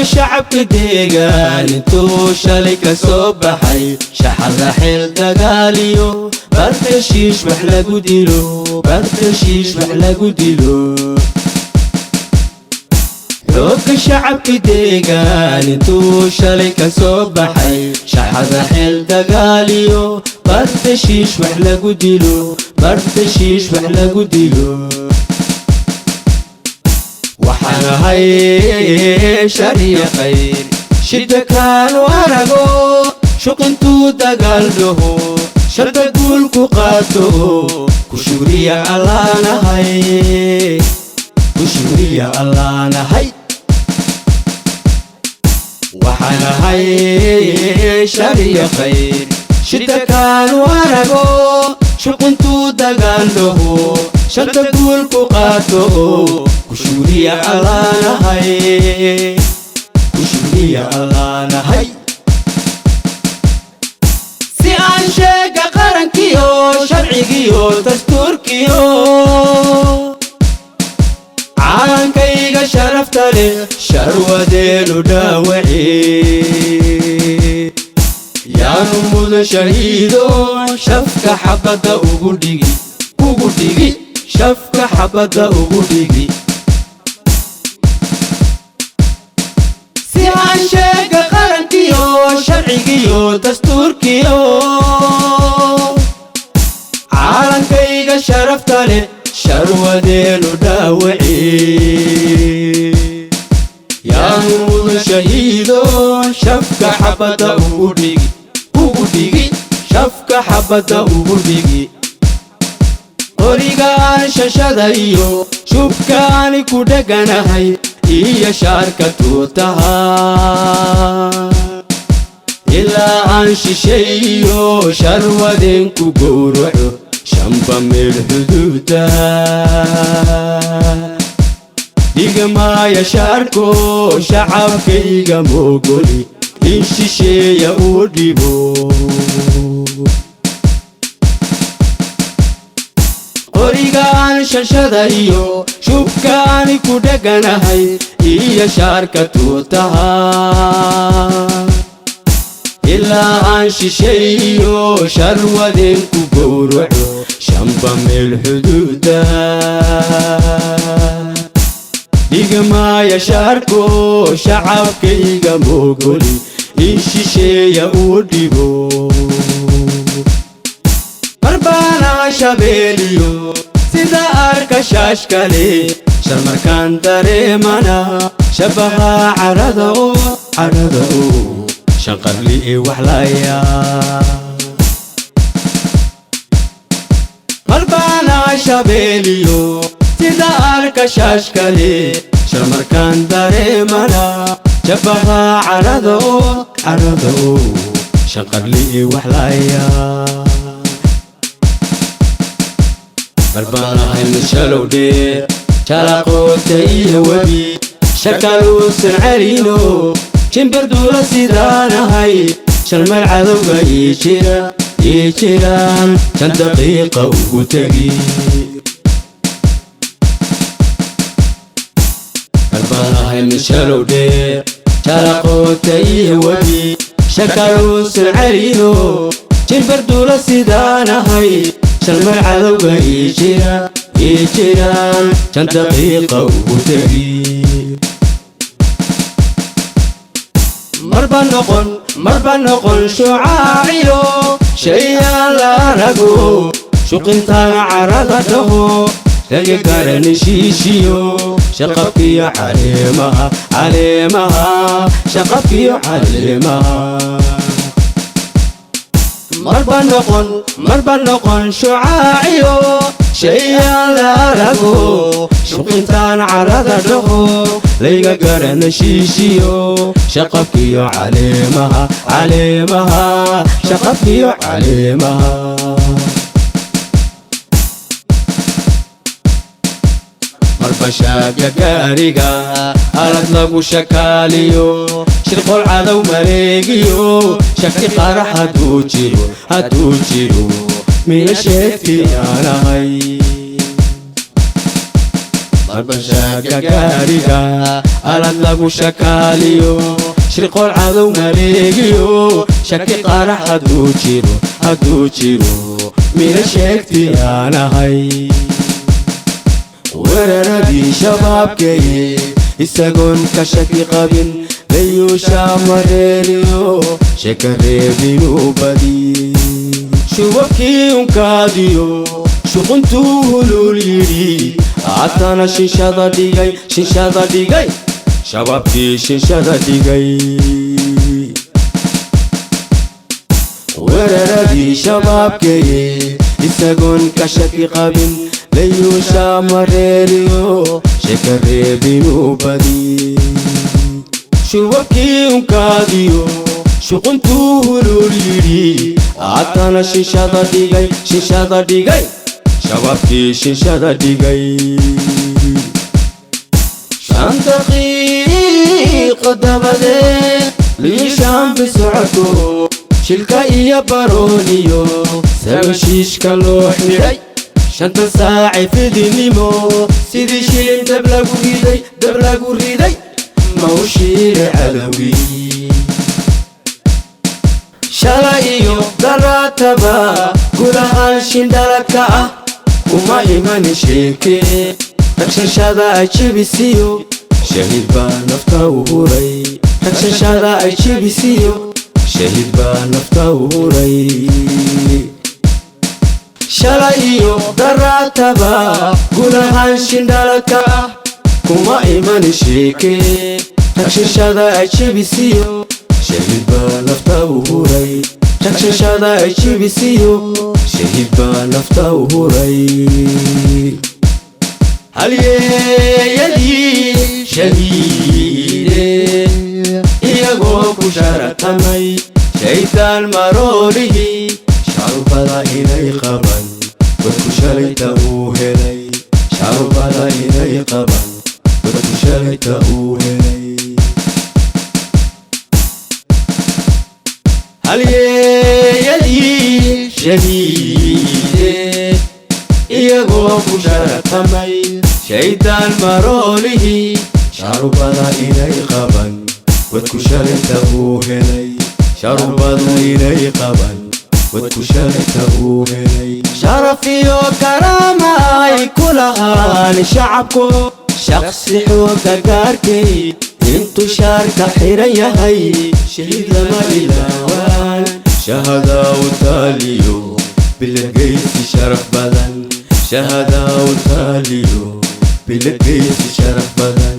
شعبك ديقان انتو شالك صبحي شحر حيل دقاليو برتشيش محلى قديلو برتشيش محلى قديلو حب شعبك ديقان انتو شالك صبحي شحر حيل دقاليو برتشيش محلى قديلو برتشيش محلى قديلو وحنا هاي شري خير شدة كان ورقو شوق انتو دقلده شرد قول قاتو كشوريا الله نهاي كشوريا الله نهاي وحنا هاي شري خير شدة كان ورقو شوق انتو دقلده شرد قول قاتو كشوريا الله نهاي كشوريا الله نهاي سي أنشق قرنكيو شرعيكيو دستوركيو عانكيغا شرفت لي شرودين داوعي يا نموذ شهيدو شفك حبة وقديقي شفك حبة وقديقي عاشق قرنكيو شرعيكيو دستوركيو عالمكيغا شرفتالي شرودين داوعي يا نموذ شهيدو شفك حبة وقديقي شفك حبة وقديقي قريقان ششدايو شبكاني كودقانهاي هي شاركة تها إلا أنش شيء شرودين كقورعو شمبا من الحدود إيجما يشاركو شعب كيجا موغولي إنش شيء يوديبو قريقان ششدايو شبكاني كودقانهاي هي شاركة تها إلا أنش شيء شرودين كقورعو شمبا من الحدود إيجما يشاركو شعب كيجا موغولي إنش شيء يوديبو مربانا شابيليو سيدا أركا شاشكالي شرمكان داريمانا شبها عرضو شنقر لي وحلايا مربانا شابيليو سيدا أركا شاشكالي شرمكان داريمانا شبها عرضو شنقر لي وحلايا مربانا هاي مشالو دير شارقو تايه وبي شكالو سنعرينو شنبر دورا سيدانا هاي شرم العذو يجيران شن دقيقة وتقي مربانا هاي مشالو دير شارقو تايه وبي شكالو سنعرينو شنبر دورا سيدانا هاي شرم العذو يجيران شن دقيقة وتقي مربا نقول شعاعيو شيئا لا رقو شقنتان عرضته لقى قرن شيشيو شقفي عليمها شقفي عليمها مربا نقول شعاعيو شيئا لا رقو شقنتان عرضته لقى قرن شيشيو شقفي عليمها شقفي عليمها مربا شاقة قارقة أرد لقو شكاليو شرق العذو مريقيو شكي قرح هتوجيرو من الشيفتي أنا هاي marbashaaga gaariga alad lagu shakaaliyo shirqool cadow maleegiyo shaki qarax hadduu jiro mina sheegti aan ahay weeraradii shabaabkeye isagoon ka shaki qabin layuusha mareeriyo sheka reebinuu badi shubabkii unkaadiyo shuquntuu hulul yidhi haddana shinshada dhigay shabaabkii shinshada dhigay weeraradii shabaabkeye isagoon ka shaki qabin layuusha mareeriyo sheka reebinuu badi shubabkii unkaadiyo shuquntuu hulul yidhi haddana shinshada dhigay shabaabkii shinshada dhigay 5 daqiiqo dabadeed liishaan bisocodko shilka iyo barooniyo sabashiishka loo xidhay 5 saaci fidinimo sidii shilin dab lagu riday mawshiire cadowgii shalay iyo daraataba gudahaan shindhalaka ah kuma imani sheeke ragshashada ay jebisiyo shahiid baa nafta u huray ragshashada ay jebisiyo shahiid baa nafta u huray shalay iyo daraataba gudahaan shindhalaka ah kuma imani sheeke ragshashada ay jebisiyo shahiid baa nafta u huray ragshashada ay jebisiyo shahiid baa nafta u huray halyeeyadii shahiide iyagoo ku sharatamay shaydaan maroorihii sharubada inay qaban dadku shalayta uu helay sharubada inay qaban dadku shalayta uu helay halyeeyadii shahiide iyagoo ku sharatamay shaydaan maroolihii sharubada inay qaban wadku shalayta uu helay sharubadu inay qaban wadku shalayta uu helay sharaf iyo karaama ay ku lahaan shacabku shaqsi xooga gaarkay intuu shaarka xiran yahay shahiid lama ilaawaan shahada u taaliyo bilagaysi sharaf badan shahada u taaliyo bilagaysi sharaf badan